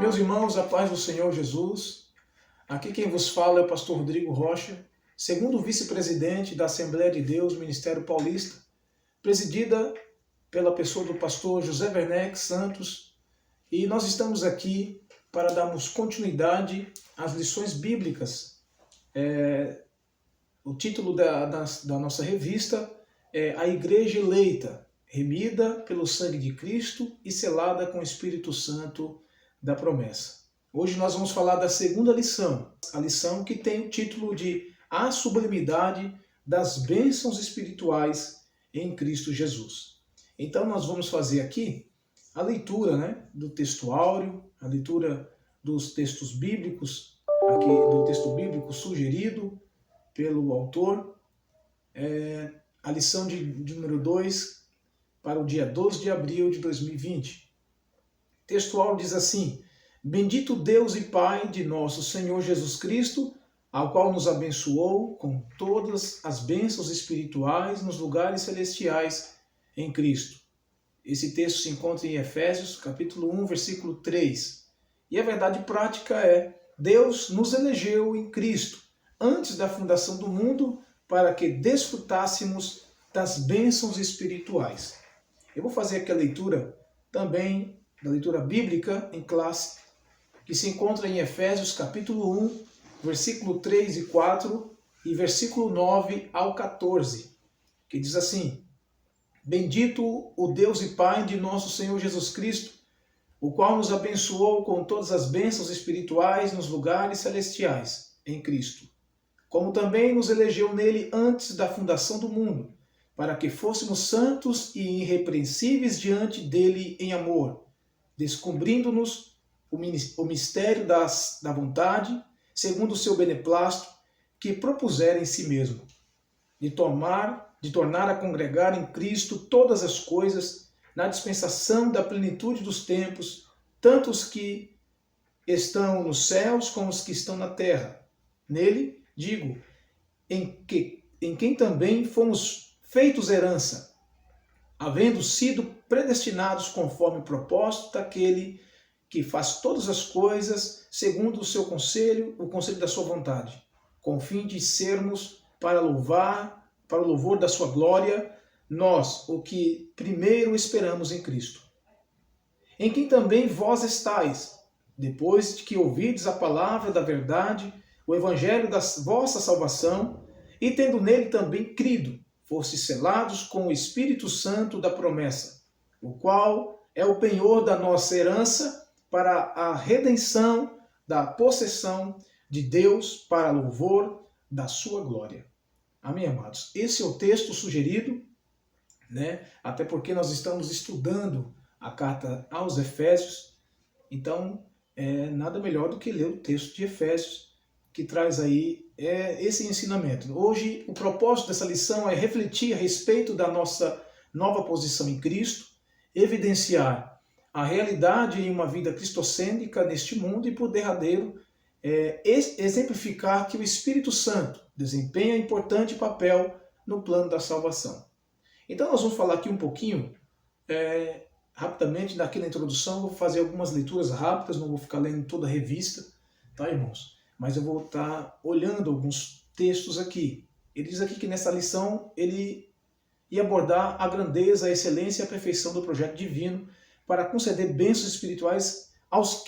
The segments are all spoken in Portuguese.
Meus irmãos, a paz do Senhor Jesus. Aqui quem vos fala é o pastor Rodrigo Rocha, segundo vice-presidente da Assembleia de Deus, Ministério Paulista, presidida pela pessoa do pastor José Werneck Santos, e nós estamos aqui para darmos continuidade às lições bíblicas. O título da nossa revista é A Igreja Eleita, remida pelo sangue de Cristo e selada com o Espírito Santo da promessa. Hoje nós vamos falar da segunda lição, a lição que tem o título de A Sublimidade das Bênçãos Espirituais em Cristo Jesus. Então nós vamos fazer aqui a leitura, do texto áureo, a leitura dos textos bíblicos, aqui do texto bíblico sugerido pelo autor, a lição de número 2 para o dia 12 de abril de 2020. O texto áureo diz assim: Bendito Deus e Pai de nosso Senhor Jesus Cristo, ao qual nos abençoou com todas as bênçãos espirituais nos lugares celestiais em Cristo. Esse texto se encontra em Efésios, capítulo 1, versículo 3. E a verdade prática é: Deus nos elegeu em Cristo, antes da fundação do mundo, para que desfrutássemos das bênçãos espirituais. Eu vou fazer aqui a leitura também da leitura bíblica em classe, que se encontra em Efésios capítulo 1, versículo 3 e 4 e versículo 9 ao 14, que diz assim: Bendito o Deus e Pai de nosso Senhor Jesus Cristo, o qual nos abençoou com todas as bênçãos espirituais nos lugares celestiais, em Cristo, como também nos elegeu nele antes da fundação do mundo, para que fôssemos santos e irrepreensíveis diante dele em amor, descobrindo-nos o mistério da vontade, segundo o seu beneplácito, que propusera em si mesmo, de tornar a congregar em Cristo todas as coisas, na dispensação da plenitude dos tempos, tanto os que estão nos céus como os que estão na terra. Nele, digo, em quem também fomos feitos herança, havendo sido predestinados conforme o propósito daquele que faz todas as coisas segundo o seu conselho, o conselho da sua vontade, com o fim de sermos para o louvor da sua glória, nós, o que primeiro esperamos em Cristo. Em quem também vós estáis, depois de que ouvides a palavra da verdade, o evangelho da vossa salvação, e tendo nele também crido, fostes selados com o Espírito Santo da promessa, o qual é o penhor da nossa herança para a redenção da possessão de Deus para louvor da sua glória. Amém, amados? Esse é o texto sugerido, até porque nós estamos estudando a carta aos Efésios, então nada melhor do que ler o texto de Efésios, que traz aí esse ensinamento. Hoje, o propósito dessa lição é refletir a respeito da nossa nova posição em Cristo, evidenciar a realidade em uma vida cristocêntrica neste mundo e, por derradeiro, exemplificar que o Espírito Santo desempenha importante papel no plano da salvação. Então nós vamos falar aqui um pouquinho, rapidamente, naquela introdução. Vou fazer algumas leituras rápidas, não vou ficar lendo toda a revista, tá, irmãos? Mas eu vou estar olhando alguns textos aqui. Ele diz aqui que nessa lição ele ia abordar a grandeza, a excelência e a perfeição do projeto divino para conceder bênçãos espirituais aos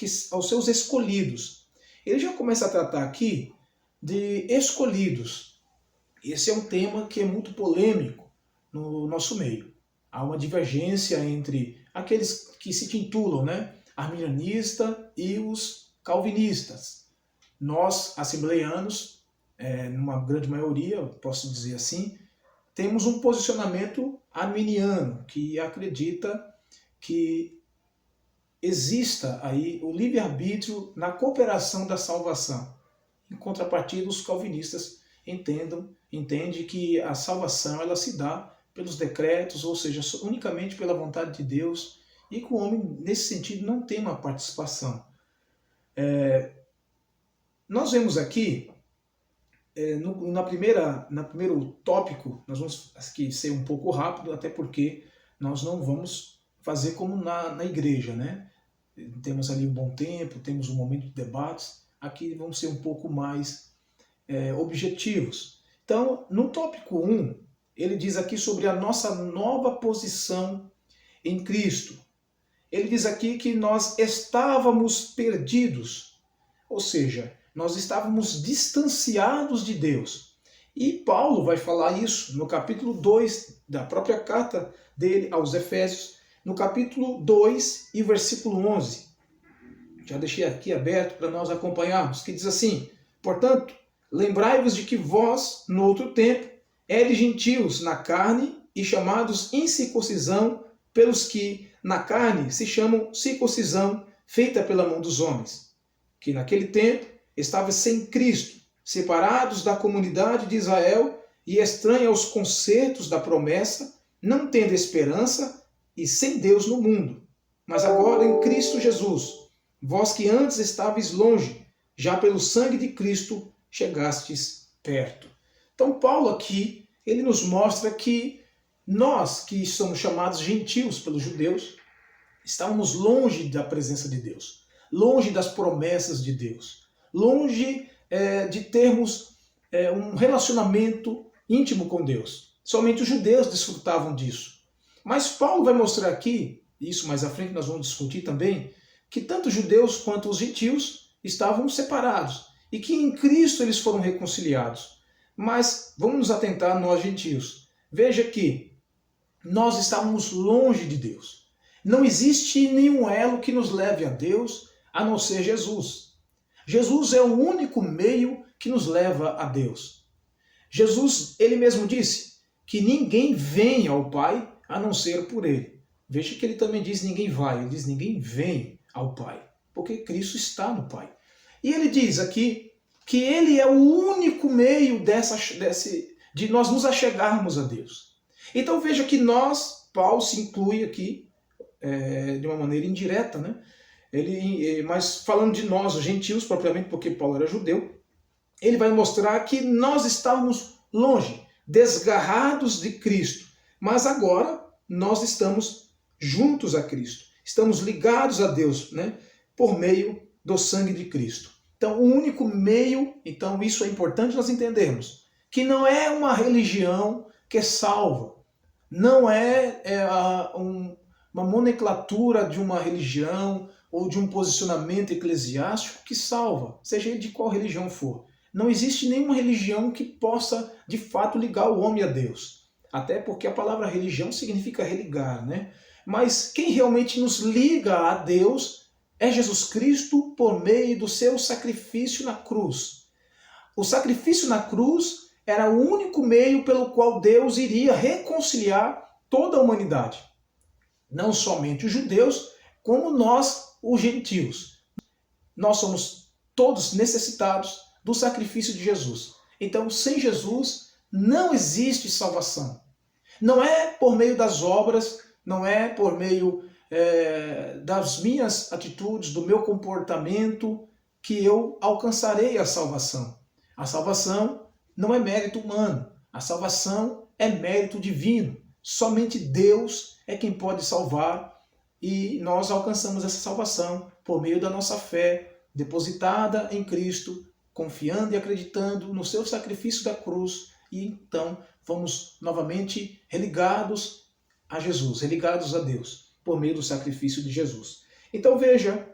seus escolhidos. Ele já começa a tratar aqui de escolhidos. Esse é um tema que é muito polêmico no nosso meio. Há uma divergência entre aqueles que se titulam arminianista e os calvinistas. Nós, assembleianos, numa grande maioria, posso dizer assim, temos um posicionamento arminiano, que acredita que exista aí o livre-arbítrio na cooperação da salvação. Em contrapartida, os calvinistas entendem que a salvação ela se dá pelos decretos, ou seja, unicamente pela vontade de Deus, e que o homem, nesse sentido, não tem uma participação. Nós vemos aqui, no primeiro tópico, nós vamos aqui ser um pouco rápido, até porque nós não vamos fazer como na igreja, temos ali um bom tempo, temos um momento de debates. Aqui vamos ser um pouco mais objetivos. Então, no tópico 1, ele diz aqui sobre a nossa nova posição em Cristo. Ele diz aqui que nós estávamos perdidos, ou seja, nós estávamos distanciados de Deus. E Paulo vai falar isso no capítulo 2 da própria carta dele aos Efésios, no capítulo 2 e versículo 11. Já deixei aqui aberto para nós acompanharmos, que diz assim: portanto, lembrai-vos de que vós, no outro tempo, eres gentios na carne e chamados incircuncisão pelos que na carne se chamam circuncisão feita pela mão dos homens, que naquele tempo estavam sem Cristo, separados da comunidade de Israel e estranhos aos concertos da promessa, não tendo esperança e sem Deus no mundo. Mas agora em Cristo Jesus, vós que antes estáveis longe, já pelo sangue de Cristo chegastes perto. Então Paulo aqui, ele nos mostra que nós, que somos chamados gentios pelos judeus, estávamos longe da presença de Deus, longe das promessas de Deus, longe de termos um relacionamento íntimo com Deus. Somente os judeus desfrutavam disso. Mas Paulo vai mostrar aqui, isso mais à frente nós vamos discutir também, que tanto os judeus quanto os gentios estavam separados e que em Cristo eles foram reconciliados. Mas vamos nos atentar nós gentios. Veja que nós estávamos longe de Deus. Não existe nenhum elo que nos leve a Deus a não ser Jesus. Jesus é o único meio que nos leva a Deus. Jesus, ele mesmo disse que ninguém vem ao Pai a não ser por ele. Veja que ele também diz ninguém vai, ele diz ninguém vem ao Pai, porque Cristo está no Pai. E ele diz aqui que ele é o único meio de nós nos achegarmos a Deus. Então veja que Paulo se inclui aqui de uma maneira indireta, né? Mas falando de nós, os gentios, propriamente porque Paulo era judeu, ele vai mostrar que nós estávamos longe, desgarrados de Cristo, mas agora nós estamos juntos a Cristo, estamos ligados a Deus, né? Por meio do sangue de Cristo. Então, o único meio, então isso é importante nós entendermos, que não é uma religião que salva, não é uma nomenclatura de uma religião ou de um posicionamento eclesiástico que salva, seja ele de qual religião for. Não existe nenhuma religião que possa, de fato, ligar o homem a Deus. Até porque a palavra religião significa religar, né? Mas quem realmente nos liga a Deus é Jesus Cristo por meio do seu sacrifício na cruz. O sacrifício na cruz era o único meio pelo qual Deus iria reconciliar toda a humanidade. Não somente os judeus, como nós, os gentios. Nós somos todos necessitados do sacrifício de Jesus. Então, sem Jesus, não existe salvação. Não é por meio das obras, não é por meio das minhas atitudes, do meu comportamento, que eu alcançarei a salvação. A salvação não é mérito humano, a salvação é mérito divino. Somente Deus é quem pode salvar e nós alcançamos essa salvação por meio da nossa fé depositada em Cristo, confiando e acreditando no seu sacrifício da cruz, e então fomos novamente religados a Jesus, religados a Deus, por meio do sacrifício de Jesus. Então veja,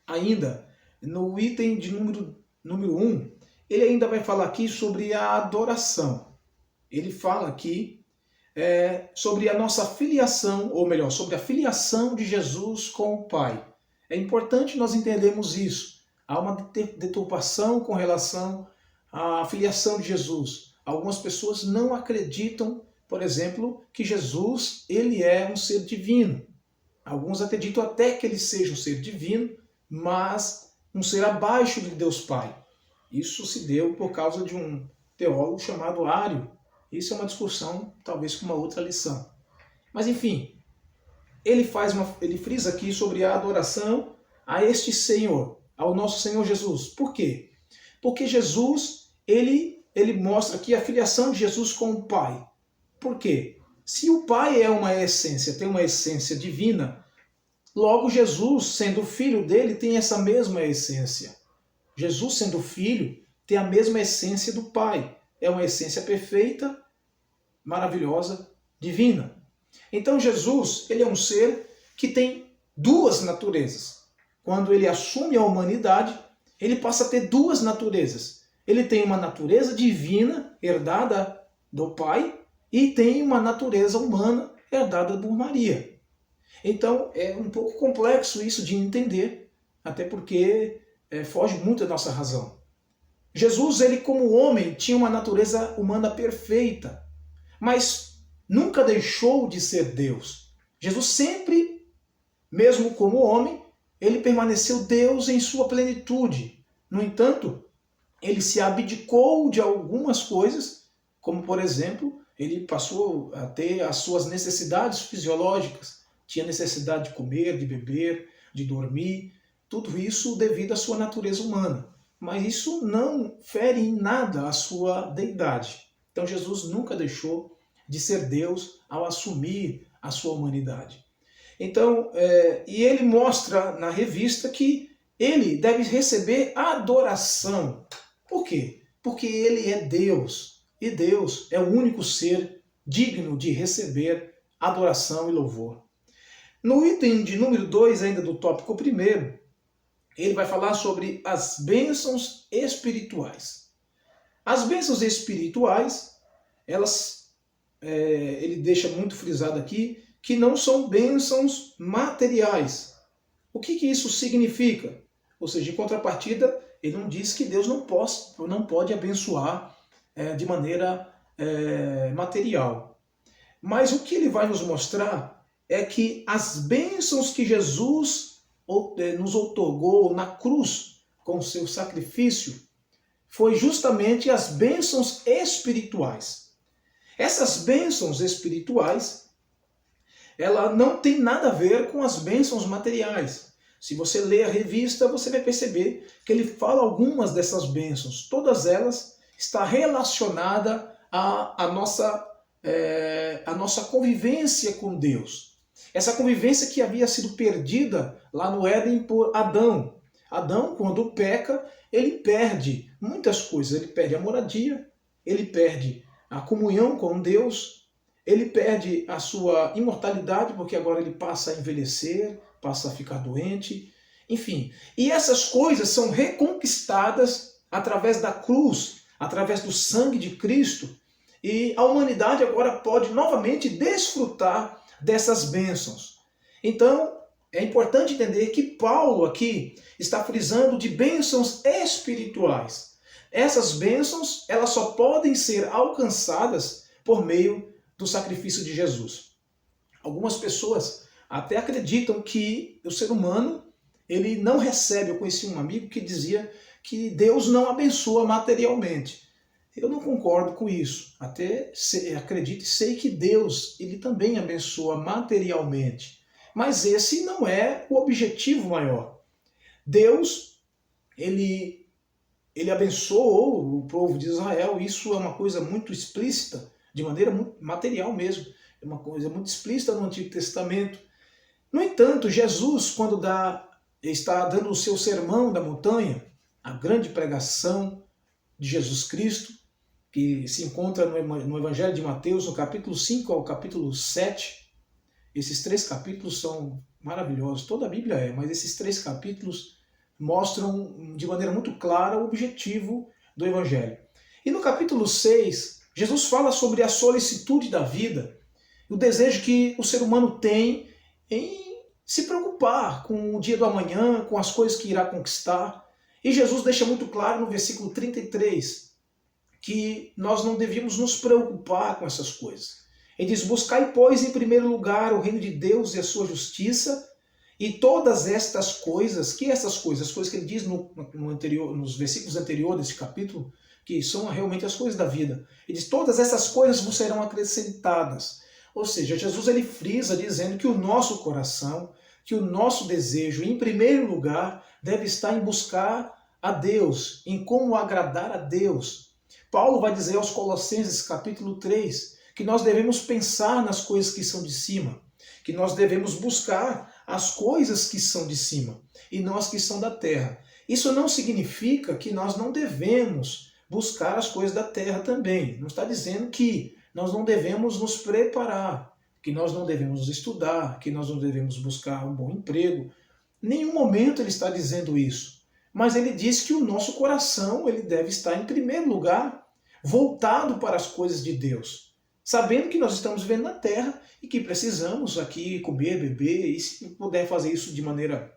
ainda no item de número 1, ele ainda vai falar aqui sobre a adoração. Ele fala aqui sobre a nossa filiação, ou melhor, sobre a filiação de Jesus com o Pai. É importante nós entendermos isso. Há uma deturpação com relação à filiação de Jesus. Algumas pessoas não acreditam, por exemplo, que Jesus ele é um ser divino. Alguns acreditam até que ele seja um ser divino, mas um ser abaixo de Deus Pai. Isso se deu por causa de um teólogo chamado Ário. Isso é uma discussão, talvez com uma outra lição. Mas enfim, ele frisa aqui sobre a adoração a este Senhor, ao nosso Senhor Jesus. Por quê? Porque Jesus, ele mostra aqui a filiação de Jesus com o Pai. Por quê? Se o Pai é uma essência, tem uma essência divina, Logo, Jesus, sendo filho dele, tem essa mesma essência. Jesus, sendo filho, tem a mesma essência do Pai. É uma essência perfeita, maravilhosa, divina. Então Jesus, ele é um ser que tem duas naturezas. Quando ele assume a humanidade, ele passa a ter duas naturezas. Ele tem uma natureza divina, herdada do Pai, e tem uma natureza humana, herdada por Maria. Então é um pouco complexo isso de entender, até porque foge muito da nossa razão. Jesus, ele como homem, tinha uma natureza humana perfeita, mas nunca deixou de ser Deus. Jesus sempre, mesmo como homem, ele permaneceu Deus em sua plenitude. No entanto, ele se abdicou de algumas coisas, como por exemplo, ele passou a ter as suas necessidades fisiológicas. Tinha necessidade de comer, de beber, de dormir, tudo isso devido à sua natureza humana. Mas isso não fere em nada a sua deidade. Então Jesus nunca deixou de ser Deus ao assumir a sua humanidade. Então, e ele mostra na revista que ele deve receber adoração. Por quê? Porque ele é Deus. E Deus é o único ser digno de receber adoração e louvor. No item de número 2, ainda do tópico 1, ele vai falar sobre as bênçãos espirituais. As bênçãos espirituais, ele deixa muito frisado aqui, que não são bênçãos materiais. O que isso significa? Ou seja, em contrapartida, ele não diz que Deus não pode abençoar de maneira material. Mas o que ele vai nos mostrar é que as bênçãos que Jesus nos outorgou na cruz com o seu sacrifício foi justamente as bênçãos espirituais. Essas bênçãos espirituais, ela não tem nada a ver com as bênçãos materiais. Se você ler a revista, você vai perceber que ele fala algumas dessas bênçãos. Todas elas estão relacionadas à nossa convivência com Deus. Essa convivência que havia sido perdida lá no Éden por Adão. Adão, quando peca, ele perde muitas coisas. Ele perde a moradia, ele perde a comunhão com Deus, ele perde a sua imortalidade, porque agora ele passa a envelhecer, passa a ficar doente, enfim. E essas coisas são reconquistadas através da cruz, através do sangue de Cristo, e a humanidade agora pode novamente desfrutar dessas bênçãos. Então, é importante entender que Paulo aqui está frisando de bênçãos espirituais. Essas bênçãos, elas só podem ser alcançadas por meio do sacrifício de Jesus. Algumas pessoas até acreditam que o ser humano, ele não recebe. Eu conheci um amigo que dizia que Deus não abençoa materialmente. Eu não concordo com isso. Até acredito e sei que Deus, ele também abençoa materialmente. Mas esse não é o objetivo maior. Deus, ele abençoou o povo de Israel. Isso é uma coisa muito explícita, de maneira muito material mesmo. É uma coisa muito explícita no Antigo Testamento. No entanto, Jesus, quando está dando o seu sermão da montanha, a grande pregação de Jesus Cristo, que se encontra no Evangelho de Mateus, no capítulo 5 ao capítulo 7. Esses 3 capítulos são maravilhosos. Toda a Bíblia mas esses 3 capítulos mostram de maneira muito clara o objetivo do Evangelho. E no capítulo 6, Jesus fala sobre a solicitude da vida, o desejo que o ser humano tem em se preocupar com o dia do amanhã, com as coisas que irá conquistar. E Jesus deixa muito claro no versículo 33 que nós não devíamos nos preocupar com essas coisas. Ele diz: buscai, pois, em primeiro lugar o reino de Deus e a sua justiça, e todas estas coisas, as coisas que ele diz nos versículos anteriores desse capítulo, que são realmente as coisas da vida. Ele diz: todas essas coisas vos serão acrescentadas. Ou seja, Jesus ele frisa dizendo que o nosso coração, que o nosso desejo, em primeiro lugar, deve estar em buscar a Deus, em como agradar a Deus. Paulo vai dizer aos Colossenses, capítulo 3, que nós devemos pensar nas coisas que são de cima, que nós devemos buscar as coisas que são de cima e não as que são da terra. Isso não significa que nós não devemos buscar as coisas da terra também. Não está dizendo que nós não devemos nos preparar, que nós não devemos estudar, que nós não devemos buscar um bom emprego. Em nenhum momento ele está dizendo isso. Mas ele diz que o nosso coração ele deve estar em primeiro lugar voltado para as coisas de Deus, sabendo que nós estamos vivendo na terra e que precisamos aqui comer, beber, e se puder fazer isso de maneira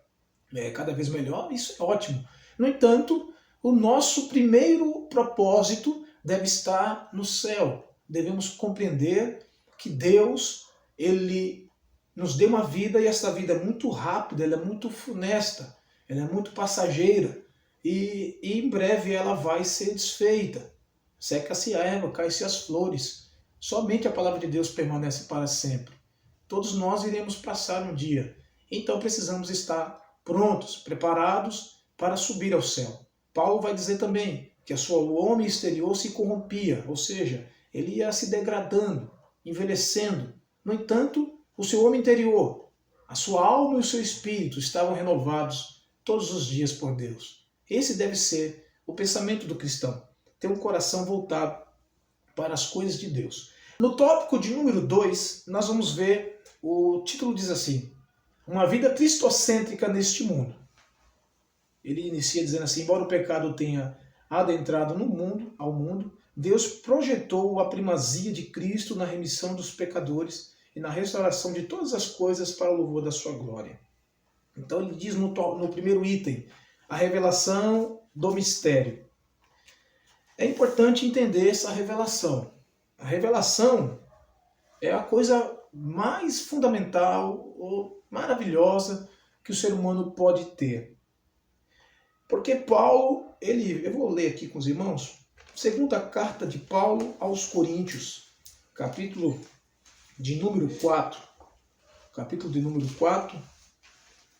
cada vez melhor, isso é ótimo. No entanto, o nosso primeiro propósito deve estar no céu. Devemos compreender que Deus, ele nos deu uma vida e essa vida é muito rápida, ela é muito funesta, ela é muito passageira e em breve ela vai ser desfeita. Seca-se a erva, cai-se as flores. Somente a palavra de Deus permanece para sempre. Todos nós iremos passar um dia. Então precisamos estar prontos, preparados para subir ao céu. Paulo vai dizer também que o homem exterior se corrompia, ou seja, ele ia se degradando, envelhecendo. No entanto, o seu homem interior, a sua alma e o seu espírito estavam renovados todos os dias por Deus. Esse deve ser o pensamento do cristão, ter um coração voltado para as coisas de Deus. No tópico de número 2, nós vamos ver, o título diz assim, uma vida cristocêntrica neste mundo. Ele inicia dizendo assim, embora o pecado tenha adentrado ao mundo, Deus projetou a primazia de Cristo na remissão dos pecadores e na restauração de todas as coisas para o louvor da sua glória. Então ele diz no primeiro item, a revelação do mistério. É importante entender essa revelação. A revelação é a coisa mais fundamental ou maravilhosa que o ser humano pode ter. Porque Paulo, eu vou ler aqui com os irmãos, segunda carta de Paulo aos Coríntios, capítulo de número 4,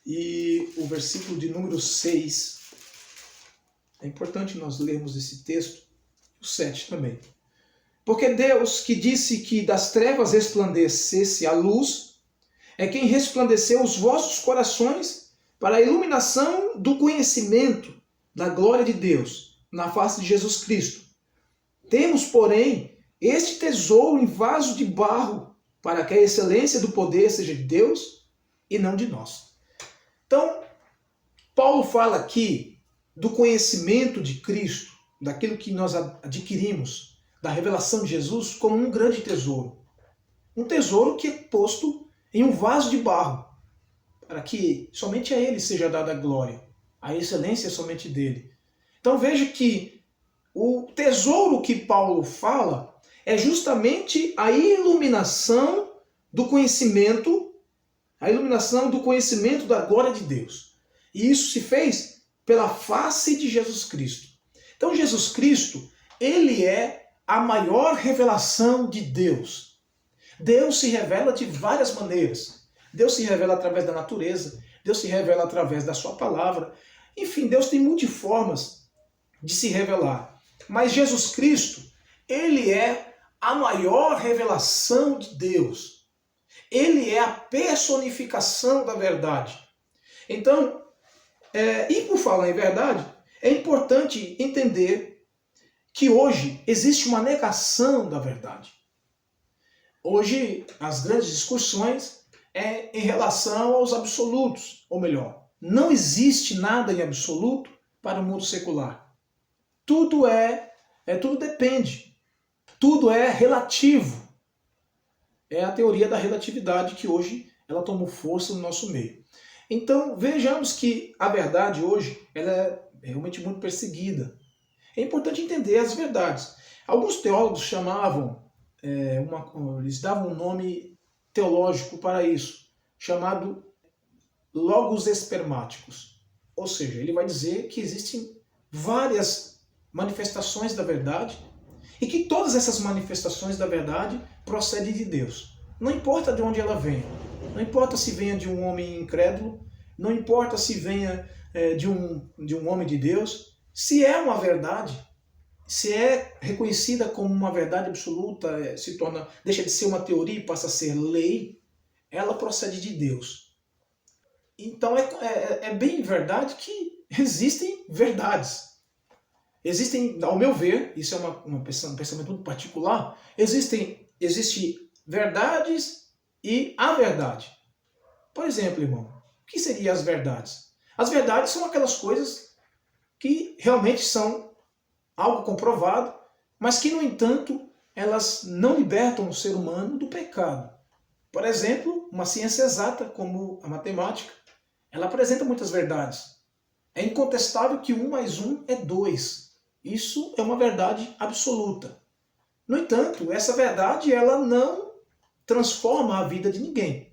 e o versículo de número 6. É importante nós lermos esse texto, o 7 também. Porque Deus, que disse que das trevas resplandecesse a luz, é quem resplandeceu os vossos corações para a iluminação do conhecimento da glória de Deus na face de Jesus Cristo. Temos, porém, este tesouro em vaso de barro, para que a excelência do poder seja de Deus e não de nós. Então, Paulo fala aqui do conhecimento de Cristo, daquilo que nós adquirimos, da revelação de Jesus, como um grande tesouro. Um tesouro que é posto em um vaso de barro, para que somente a ele seja dada a glória. A excelência é somente dele. Então veja que o tesouro que Paulo fala é justamente a iluminação do conhecimento, da glória de Deus. E isso se fez pela face de Jesus Cristo. Então Jesus Cristo, ele é a maior revelação de Deus. Deus se revela de várias maneiras. Deus se revela através da natureza, Deus se revela através da sua palavra. Enfim, Deus tem multiformas de se revelar. Mas Jesus Cristo, ele é a maior revelação de Deus. Ele é a personificação da verdade. Então, e por falar em verdade, é importante entender que hoje existe uma negação da verdade. Hoje, as grandes discussões é em relação aos absolutos, ou melhor, não existe nada em absoluto para o mundo secular. Tudo tudo depende. Tudo é relativo. É a teoria da relatividade que hoje ela tomou força no nosso meio. Então, vejamos que a verdade hoje ela é realmente muito perseguida. É importante entender as verdades. Alguns teólogos chamavam, eles davam um nome teológico para isso, chamado logos espermáticos. Ou seja, ele vai dizer que existem várias manifestações da verdade e que todas essas manifestações da verdade procedem de Deus. Não importa de onde ela venha. Não importa se venha de um homem incrédulo, não importa se venha de um homem de Deus. Se é uma verdade, se é reconhecida como uma verdade absoluta, deixa de ser uma teoria e passa a ser lei, ela procede de Deus. Então é bem verdade que existem verdades. Existem, ao meu ver, isso é um pensamento muito particular, existe verdades e a verdade. Por exemplo, irmão, o que seriam as verdades? As verdades são aquelas coisas que realmente são algo comprovado, mas que, no entanto, elas não libertam o ser humano do pecado. Por exemplo, uma ciência exata, como a matemática, ela apresenta muitas verdades. É incontestável que 1 mais 1 é 2. Isso é uma verdade absoluta. No entanto, essa verdade ela não transforma a vida de ninguém.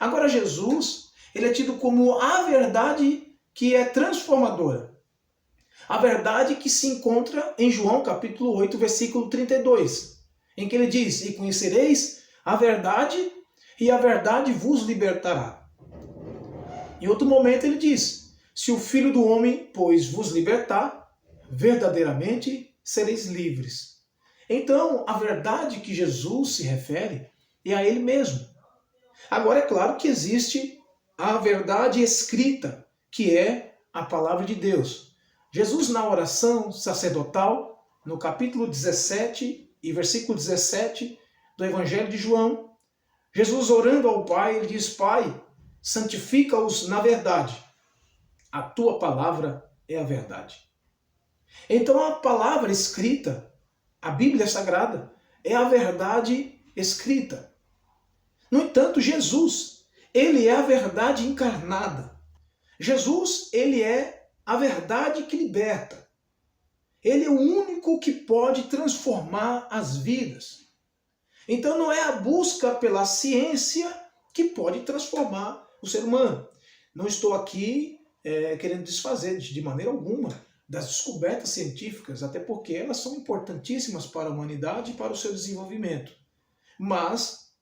Agora, Jesus, ele é tido como a verdade que é transformadora. A verdade que se encontra em João capítulo 8, versículo 32, em que ele diz: "E conhecereis a verdade, e a verdade vos libertará." Em outro momento ele diz: "Se o Filho do Homem, pois, vos libertar, verdadeiramente sereis livres." Então, a verdade que Jesus se refere é a ele mesmo. Agora, é claro que existe a verdade escrita, que é a palavra de Deus. Jesus, na oração sacerdotal, no capítulo 17 e versículo 17 do Evangelho de João, Jesus orando ao Pai, ele diz: "Pai, santifica-os na verdade. A tua palavra é a verdade." Então a palavra escrita, a Bíblia Sagrada, é a verdade escrita. No entanto, Jesus, ele é a verdade encarnada. Jesus, ele é a verdade que liberta. Ele é o único que pode transformar as vidas. Então não é a busca pela ciência que pode transformar o ser humano. Não estou aqui querendo desfazer de maneira alguma das descobertas científicas, até porque elas são importantíssimas para a humanidade e para o seu desenvolvimento. Mas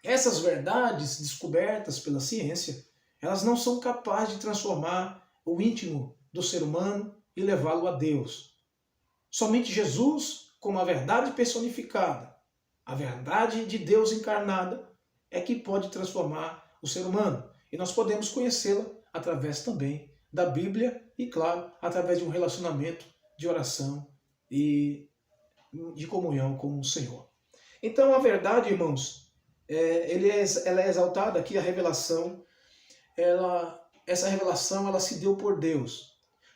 essas verdades descobertas pela ciência, elas não são capazes de transformar o íntimo do ser humano e levá-lo a Deus. Somente Jesus, como a verdade personificada, a verdade de Deus encarnada, é que pode transformar o ser humano. E nós podemos conhecê-la através também da Bíblia e, claro, através de um relacionamento de oração e de comunhão com o Senhor. Então, a verdade, irmãos, ela é exaltada aqui, a revelação. Essa revelação ela se deu por Deus.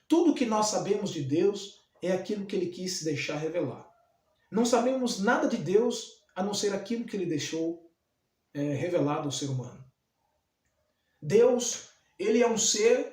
Tudo que nós sabemos de Deus é aquilo que Ele quis se deixar revelar. Não sabemos nada de Deus a não ser aquilo que Ele deixou revelado ao ser humano. Deus, Ele é um ser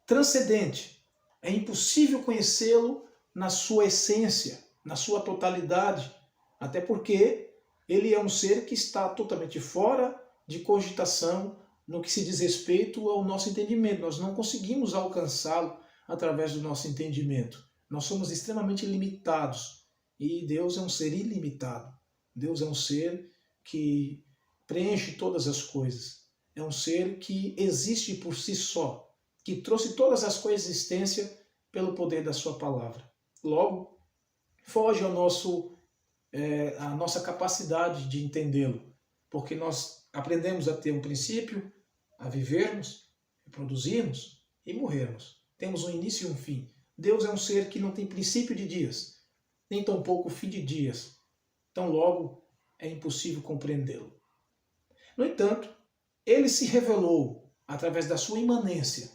transcendente. É impossível conhecê-lo na sua essência, na sua totalidade, até porque Ele é um ser que está totalmente fora de cogitação no que se diz respeito ao nosso entendimento. Nós não conseguimos alcançá-lo através do nosso entendimento. Nós somos extremamente limitados e Deus é um ser ilimitado. Deus é um ser que preenche todas as coisas. É um ser que existe por si só, que trouxe todas as coisas à existência pelo poder da sua palavra. Logo, foge ao a nossa capacidade de entendê-lo, porque nós aprendemos a ter um princípio, a vivermos, a produzirmos e morrermos. Temos um início e um fim. Deus é um ser que não tem princípio de dias, nem tampouco fim de dias. Então, logo, é impossível compreendê-lo. No entanto, ele se revelou através da sua imanência.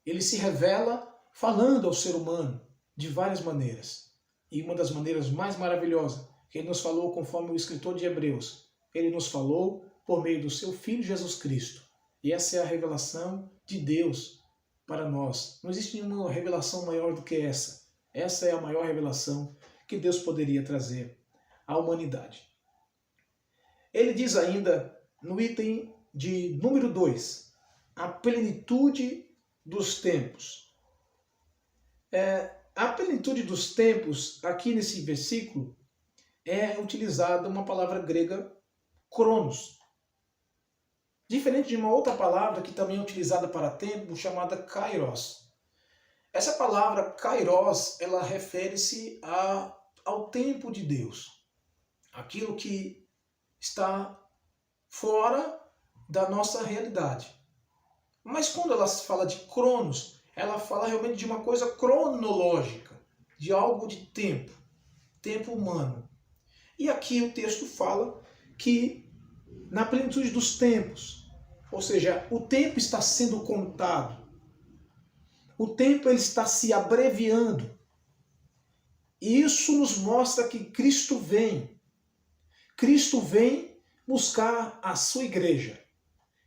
Ele se revela falando ao ser humano de várias maneiras. E uma das maneiras mais maravilhosas que ele nos falou, conforme o escritor de Hebreus, ele nos falou por meio do seu Filho Jesus Cristo. E essa é a revelação de Deus para nós. Não existe nenhuma revelação maior do que essa. Essa é a maior revelação que Deus poderia trazer à humanidade. Ele diz ainda no item de número 2, a plenitude dos tempos. A plenitude dos tempos, aqui nesse versículo, é utilizada uma palavra grega, cronos. Diferente de uma outra palavra que também é utilizada para tempo, chamada kairos. Essa palavra kairos, ela refere-se ao tempo de Deus. Aquilo que está fora da nossa realidade. Mas quando ela fala de cronos, ela fala realmente de uma coisa cronológica, de algo de tempo, tempo humano. E aqui o texto fala que na plenitude dos tempos, ou seja, o tempo está sendo contado, o tempo ele está se abreviando. E isso nos mostra que Cristo vem. Cristo vem buscar a sua igreja.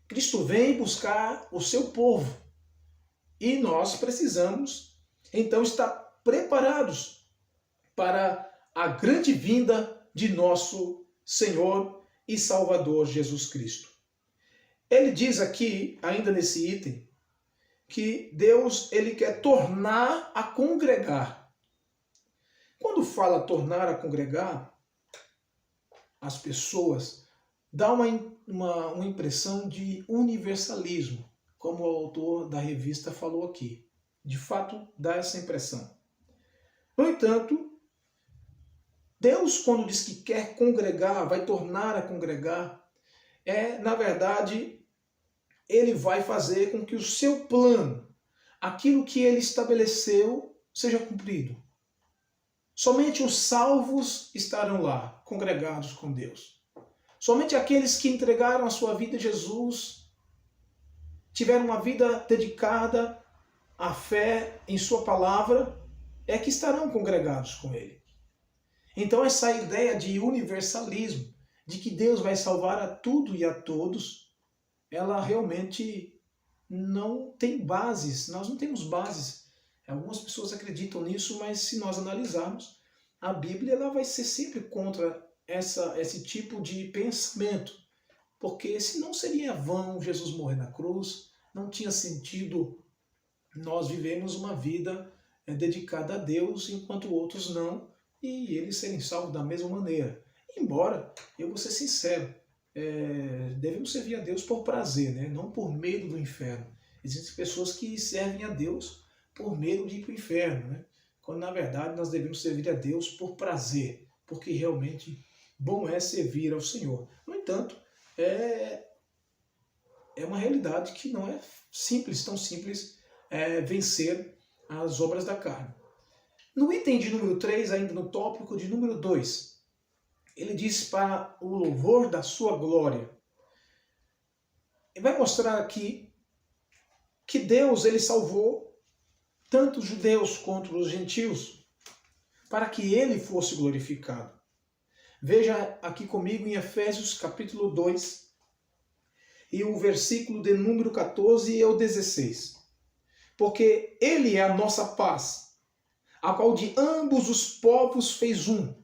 Cristo vem buscar o seu povo. E nós precisamos, então, estar preparados para a grande vinda de nosso Senhor e Salvador Jesus Cristo. Ele diz aqui, ainda nesse item, que Deus ele quer tornar a congregar. Quando fala tornar a congregar, as pessoas dá uma impressão de universalismo, como o autor da revista falou aqui. De fato, dá essa impressão. No entanto, Deus, quando diz que quer congregar, vai tornar a congregar, na verdade, ele vai fazer com que o seu plano, aquilo que ele estabeleceu, seja cumprido. Somente os salvos estarão lá, congregados com Deus. Somente aqueles que entregaram a sua vida a Jesus, tiveram uma vida dedicada à fé em sua palavra, é que estarão congregados com Ele. Então essa ideia de universalismo, de que Deus vai salvar a tudo e a todos, ela realmente não tem bases, nós não temos bases. Algumas pessoas acreditam nisso, mas se nós analisarmos, a Bíblia ela vai ser sempre contra esse tipo de pensamento, porque senão seria vão Jesus morrer na cruz, não tinha sentido nós vivemos uma vida dedicada a Deus, enquanto outros não, e eles serem salvos da mesma maneira. Embora, eu vou ser sincero, devemos servir a Deus por prazer, né? Não por medo do inferno. Existem pessoas que servem a Deus por medo de ir para o inferno, né? Quando na verdade nós devemos servir a Deus por prazer, porque realmente bom é servir ao Senhor. No entanto, é uma realidade que não é simples, tão simples vencer as obras da carne. No item de número 3, ainda no tópico de número 2, ele diz para o louvor da sua glória. Ele vai mostrar aqui que Deus ele salvou tanto os judeus quanto os gentios para que ele fosse glorificado. Veja aqui comigo em Efésios capítulo 2 e o versículo de número 14 ao 16. Porque ele é a nossa paz, a qual de ambos os povos fez um.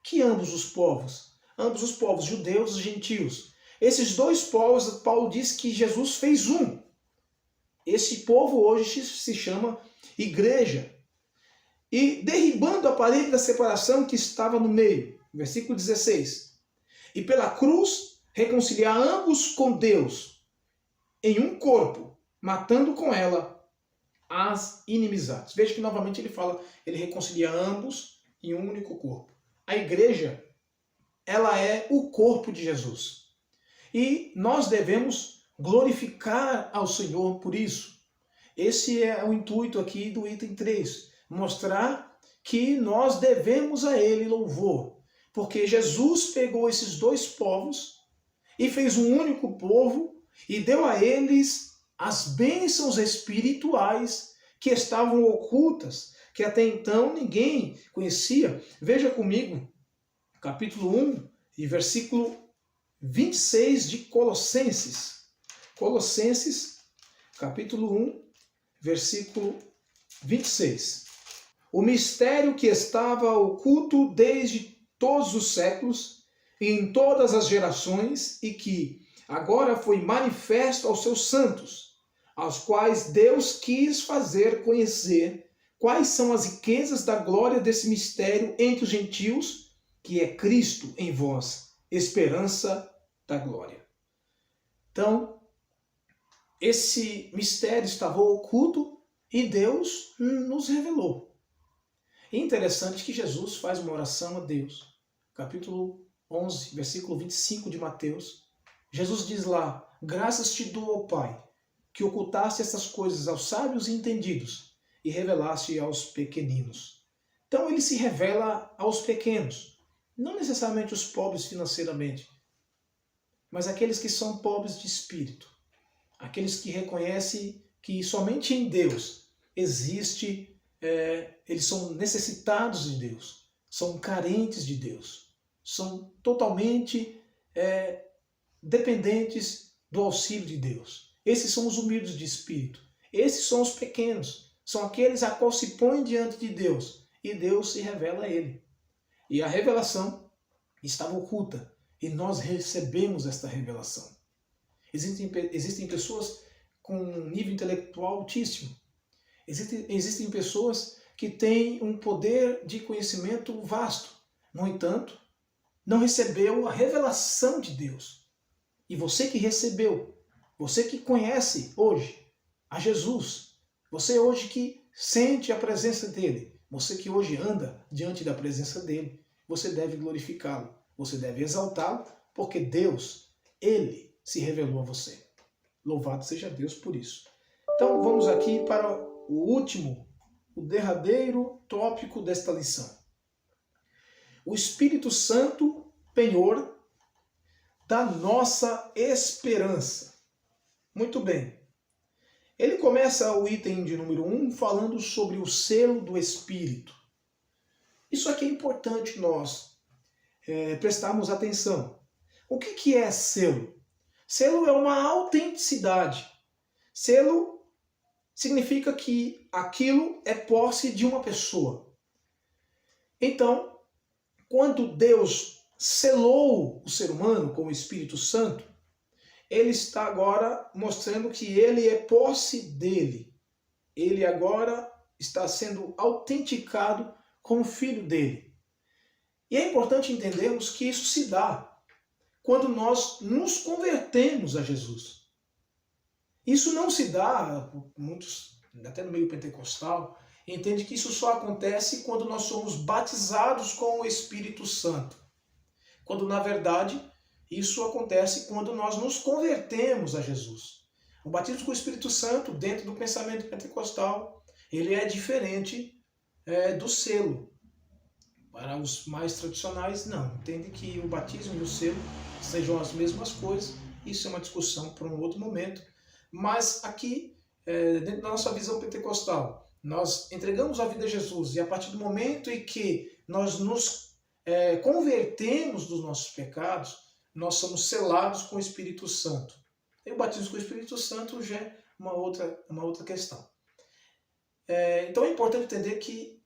Que ambos os povos? Ambos os povos, judeus e gentios. Esses dois povos, Paulo diz que Jesus fez um. Esse povo hoje se chama igreja. E derribando a parede da separação que estava no meio. Versículo 16. E pela cruz reconciliar ambos com Deus em um corpo, matando com ela as inimizades. Veja que novamente ele fala, ele reconcilia ambos em um único corpo. A igreja, ela é o corpo de Jesus. E nós devemos glorificar ao Senhor por isso. Esse é o intuito aqui do item 3. Mostrar que nós devemos a Ele louvor. Porque Jesus pegou esses dois povos e fez um único povo e deu a eles as bênçãos espirituais que estavam ocultas, que até então ninguém conhecia. Veja comigo, capítulo 1 e versículo 26 de Colossenses. Colossenses, capítulo 1, versículo 26. O mistério que estava oculto desde todos os séculos e em todas as gerações e que agora foi manifesto aos seus santos, aos quais Deus quis fazer conhecer quais são as riquezas da glória desse mistério entre os gentios, que é Cristo em vós, esperança da glória. Então, esse mistério estava oculto e Deus nos revelou. É interessante que Jesus faz uma oração a Deus. Capítulo 11, versículo 25 de Mateus. Jesus diz lá, graças te dou, ó Pai, que ocultasse essas coisas aos sábios e entendidos e revelasse aos pequeninos. Então ele se revela aos pequenos, não necessariamente os pobres financeiramente, mas aqueles que são pobres de espírito, aqueles que reconhecem que somente em Deus existe, eles são necessitados de Deus, são carentes de Deus, são totalmente dependentes do auxílio de Deus. Esses são os humildes de espírito, esses são os pequenos, são aqueles a qual se põem diante de Deus e Deus se revela a ele. E a revelação estava oculta e nós recebemos esta revelação. Existem pessoas com um nível intelectual altíssimo. Existem pessoas que têm um poder de conhecimento vasto. No entanto, não recebeu a revelação de Deus. E você que recebeu, você que conhece hoje a Jesus, você hoje que sente a presença dele, você que hoje anda diante da presença dele, você deve glorificá-lo, você deve exaltá-lo, porque Deus, ele se revelou a você. Louvado seja Deus por isso. Então vamos aqui para o derradeiro tópico desta lição. O Espírito Santo, penhor da nossa esperança. Muito bem. Ele começa o item de número 1 falando sobre o selo do Espírito. Isso aqui é importante nós prestarmos atenção. O que é selo? Selo é uma autenticidade. Selo significa que aquilo é posse de uma pessoa. Então, quando Deus selou o ser humano com o Espírito Santo, ele está agora mostrando que ele é posse dele. Ele agora está sendo autenticado como filho dele. E é importante entendermos que isso se dá quando nós nos convertemos a Jesus. Isso não se dá, muitos, até no meio pentecostal, entendem que isso só acontece quando nós somos batizados com o Espírito Santo. Quando, na verdade, isso acontece quando nós nos convertemos a Jesus. O batismo com o Espírito Santo, dentro do pensamento pentecostal, ele é diferente do selo. Para os mais tradicionais, não. Entendem que o batismo e o selo sejam as mesmas coisas. Isso é uma discussão para um outro momento. Mas aqui, dentro da nossa visão pentecostal, nós entregamos a vida a Jesus. E a partir do momento em que nós nos convertemos dos nossos pecados, nós somos selados com o Espírito Santo. E o batismo com o Espírito Santo já é uma outra questão. Então é importante entender que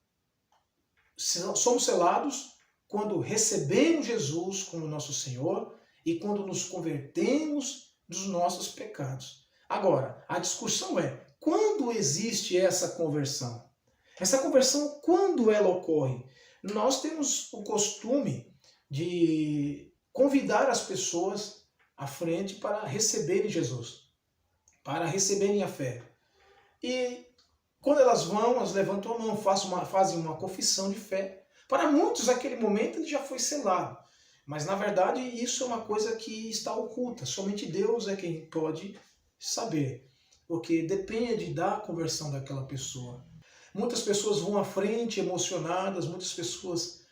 somos selados quando recebemos Jesus como nosso Senhor e quando nos convertemos dos nossos pecados. Agora, a discussão é, quando existe essa conversão? Essa conversão, quando ela ocorre? Nós temos o costume de convidar as pessoas à frente para receberem Jesus, para receberem a fé. E quando elas vão, elas levantam a mão, fazem uma confissão de fé. Para muitos, naquele momento, ele já foi selado. Mas, na verdade, isso é uma coisa que está oculta. Somente Deus é quem pode saber. Porque depende da conversão daquela pessoa. Muitas pessoas vão à frente emocionadas, muitas pessoas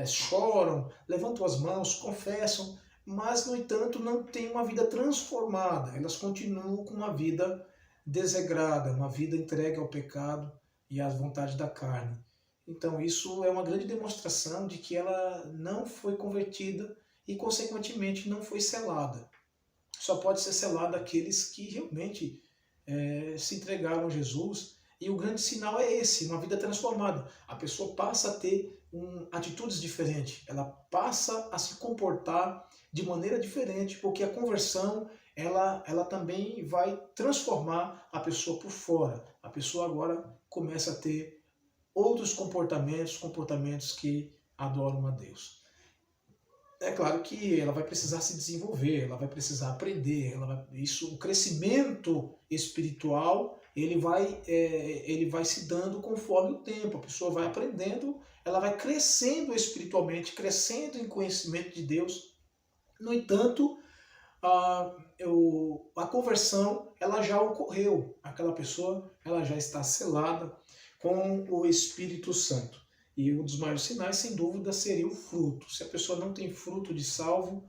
choram, levantam as mãos, confessam, mas, no entanto, não têm uma vida transformada. Elas continuam com uma vida desregrada, uma vida entregue ao pecado e às vontades da carne. Então isso é uma grande demonstração de que ela não foi convertida e, consequentemente, não foi selada. Só pode ser selada aqueles que realmente se entregaram a Jesus. E o grande sinal é esse, uma vida transformada. A pessoa passa a ter atitudes diferentes, ela passa a se comportar de maneira diferente, porque a conversão ela também vai transformar a pessoa por fora. A pessoa agora começa a ter outros comportamentos que adoram a Deus. É claro que ela vai precisar se desenvolver, ela vai precisar aprender, o crescimento espiritual ele vai se dando conforme o tempo. A pessoa vai aprendendo, ela vai crescendo espiritualmente, crescendo em conhecimento de Deus. No entanto, a conversão ela já ocorreu. Aquela pessoa ela já está selada com o Espírito Santo. E um dos maiores sinais, sem dúvida, seria o fruto. Se a pessoa não tem fruto de salvo,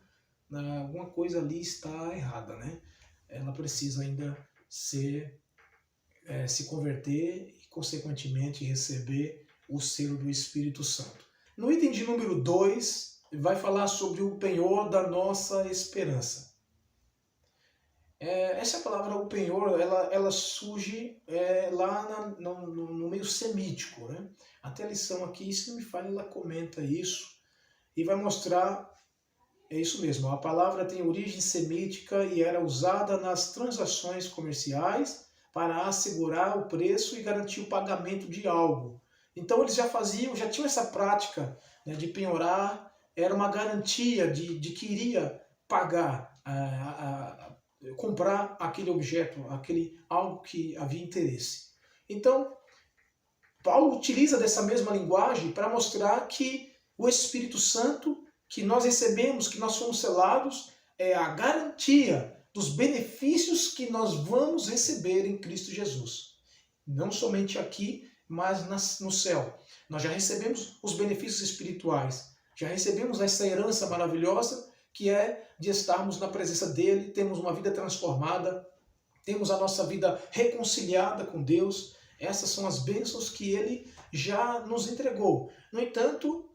alguma coisa ali está errada, né? Ela precisa ainda se converter e, consequentemente, receber o selo do Espírito Santo. No item de número 2, vai falar sobre o penhor da nossa esperança. Essa palavra, o penhor, ela surge lá no meio semítico, né? Até a lição aqui, se não me falha, ela comenta isso e vai mostrar, é isso mesmo, a palavra tem origem semítica e era usada nas transações comerciais para assegurar o preço e garantir o pagamento de algo. Então eles já tinham essa prática, né, de penhorar, era uma garantia de que iria pagar, comprar aquele objeto, algo que havia interesse. Então, Paulo utiliza dessa mesma linguagem para mostrar que o Espírito Santo que nós recebemos, que nós fomos selados, é a garantia dos benefícios que nós vamos receber em Cristo Jesus. Não somente aqui, mas no céu. Nós já recebemos os benefícios espirituais, já recebemos essa herança maravilhosa que é de estarmos na presença dele, temos uma vida transformada, temos a nossa vida reconciliada com Deus. Essas são as bênçãos que ele já nos entregou. No entanto,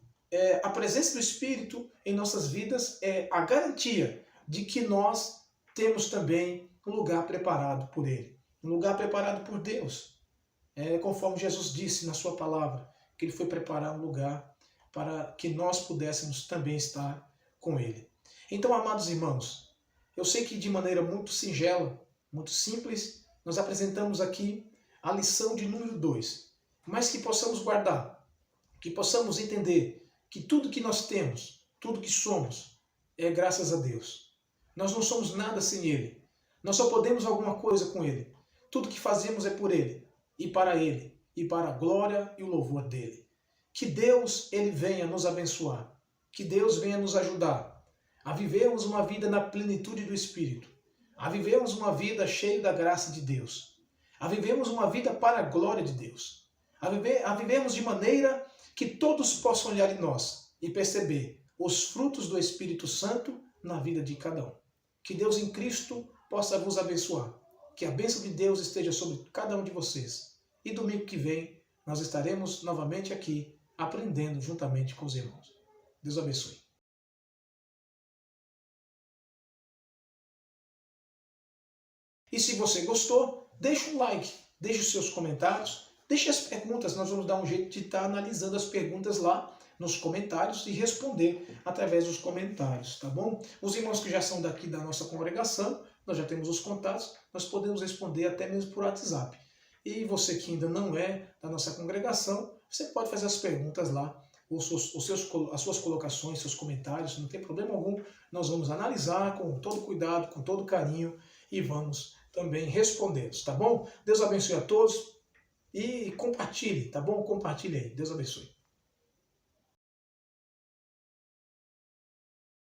a presença do Espírito em nossas vidas é a garantia de que nós temos também um lugar preparado por ele, um lugar preparado por Deus. Conforme Jesus disse na sua palavra, que ele foi preparar um lugar para que nós pudéssemos também estar com ele. Então, amados irmãos, eu sei que de maneira muito singela, muito simples, nós apresentamos aqui a lição de número 2, mas que possamos guardar, que possamos entender que tudo que nós temos, tudo que somos, é graças a Deus. Nós não somos nada sem Ele. Nós só podemos alguma coisa com Ele. Tudo que fazemos é por Ele, e para a glória e o louvor dEle. Que Deus, Ele venha nos abençoar. Que Deus venha nos ajudar a vivermos uma vida na plenitude do Espírito, a vivermos uma vida cheia da graça de Deus, a vivermos uma vida para a glória de Deus, a vivermos de maneira que todos possam olhar em nós e perceber os frutos do Espírito Santo na vida de cada um. Que Deus em Cristo possa vos abençoar. Que a bênção de Deus esteja sobre cada um de vocês. E domingo que vem nós estaremos novamente aqui aprendendo juntamente com os irmãos. Deus abençoe. E se você gostou, deixe um like, deixe os seus comentários, deixe as perguntas, nós vamos dar um jeito de estar analisando as perguntas lá nos comentários e responder através dos comentários, tá bom? Os irmãos que já são daqui da nossa congregação, nós já temos os contatos, nós podemos responder até mesmo por WhatsApp. E você que ainda não é da nossa congregação, você pode fazer as perguntas lá, as suas colocações, seus comentários, não tem problema algum. Nós vamos analisar com todo cuidado, com todo carinho e vamos também respondê-los, tá bom? Deus abençoe a todos e compartilhe, tá bom? Compartilhe aí. Deus abençoe.